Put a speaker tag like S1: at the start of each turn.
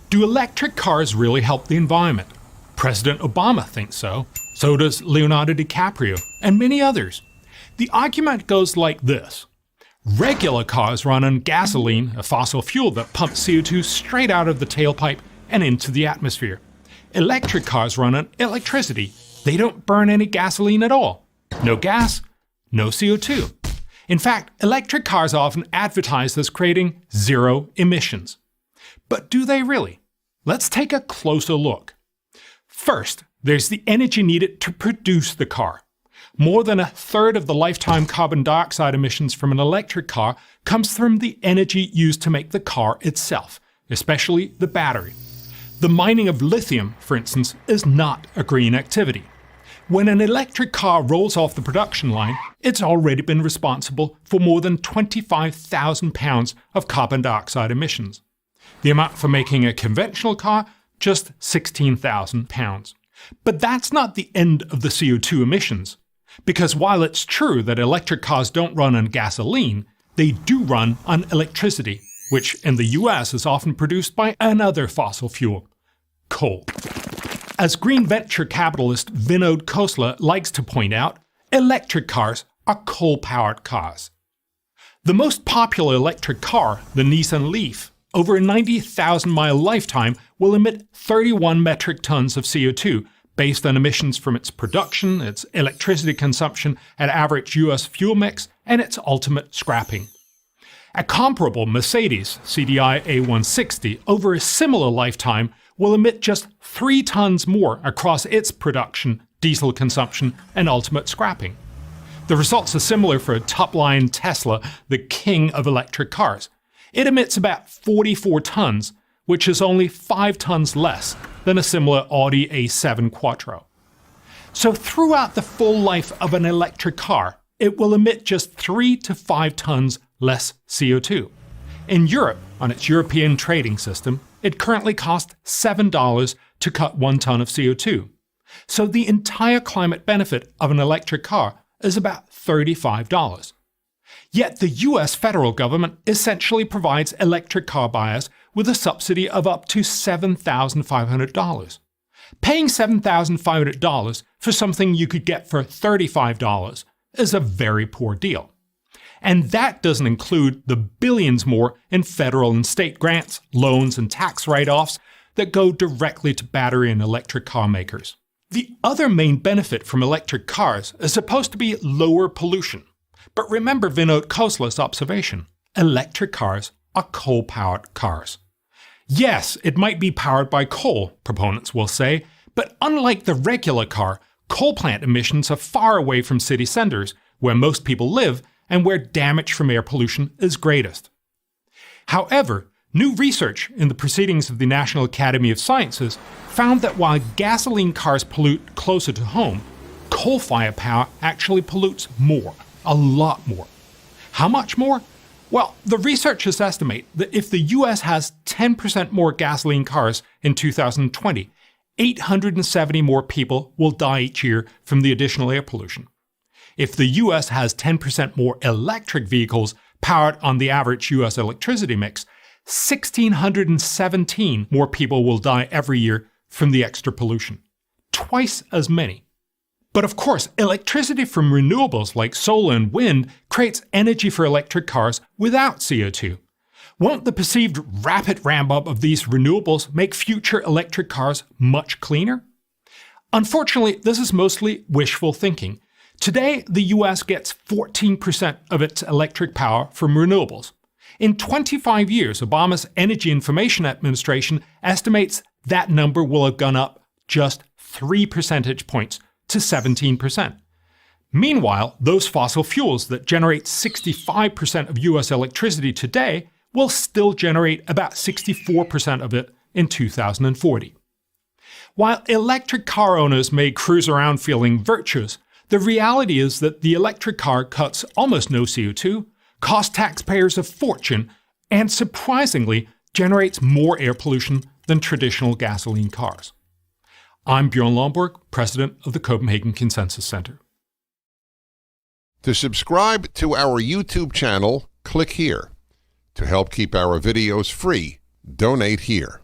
S1: Do electric cars really help the environment? President Obama thinks so. So does Leonardo DiCaprio and many others. The argument goes like this. Regular cars run on gasoline, a fossil fuel that pumps CO2 straight out of the tailpipe and into the atmosphere. Electric cars run on electricity. They don't burn any gasoline at all. No gas, no CO2. In fact, electric cars are often advertised as creating zero emissions. But do they really? Let's take a closer look. First, there's the energy needed to produce the car. More than a third of the lifetime carbon dioxide emissions from an electric car comes from the energy used to make the car itself, especially the battery. The mining of lithium, for instance, is not a green activity. When an electric car rolls off the production line, it's already been responsible for more than 25,000 pounds of carbon dioxide emissions. The amount for making a conventional car, just 16,000 pounds. But that's not the end of the CO2 emissions. Because while it's true that electric cars don't run on gasoline, they do run on electricity, which in the US is often produced by another fossil fuel, coal. As green venture capitalist Vinod Khosla likes to point out, electric cars are coal-powered cars. The most popular electric car, the Nissan Leaf, over a 90,000-mile lifetime will emit 31 metric tons of CO2 based on emissions from its production, its electricity consumption at average US fuel mix, and its ultimate scrapping. A comparable Mercedes CDI A160 over a similar lifetime will emit just 3 tons more across its production, diesel consumption, and ultimate scrapping. The results are similar for a top-line Tesla, the king of electric cars. It emits about 44 tons, which is only 5 tons less than a similar Audi A7 Quattro. So throughout the full life of an electric car, it will emit just 3 to 5 tons less CO2. In Europe, on its European trading system, it currently costs $7 to cut 1 ton of CO2. So the entire climate benefit of an electric car is about $35. Yet the US federal government essentially provides electric car buyers with a subsidy of up to $7,500. Paying $7,500 for something you could get for $35 is a very poor deal. And that doesn't include the billions more in federal and state grants, loans, and tax write-offs that go directly to battery and electric car makers. The other main benefit from electric cars is supposed to be lower pollution. But remember Vinod Khosla's observation. Electric cars are coal-powered cars. Yes, it might be powered by coal, proponents will say, but unlike the regular car, coal plant emissions are far away from city centers, where most people live, and where damage from air pollution is greatest. However, new research in the Proceedings of the National Academy of Sciences found that while gasoline cars pollute closer to home, coal-fired power actually pollutes more, a lot more. How much more? Well, the researchers estimate that if the US has 10% more gasoline cars in 2020, 870 more people will die each year from the additional air pollution. If the US has 10% more electric vehicles powered on the average US electricity mix, 1,617 more people will die every year from the extra pollution. Twice as many. But of course, electricity from renewables like solar and wind creates energy for electric cars without CO2. Won't the perceived rapid ramp-up of these renewables make future electric cars much cleaner? Unfortunately, this is mostly wishful thinking. Today, the US gets 14% of its electric power from renewables. In 25 years, Obama's Energy Information Administration estimates that number will have gone up just 3 percentage points to 17%. Meanwhile, those fossil fuels that generate 65% of US electricity today will still generate about 64% of it in 2040. While electric car owners may cruise around feeling virtuous, the reality is that the electric car cuts almost no CO2, costs taxpayers a fortune, and surprisingly generates more air pollution than traditional gasoline cars. I'm Bjorn Lomborg, president of the Copenhagen Consensus Center.
S2: To subscribe to our YouTube channel, click here. To help keep our videos free, donate here.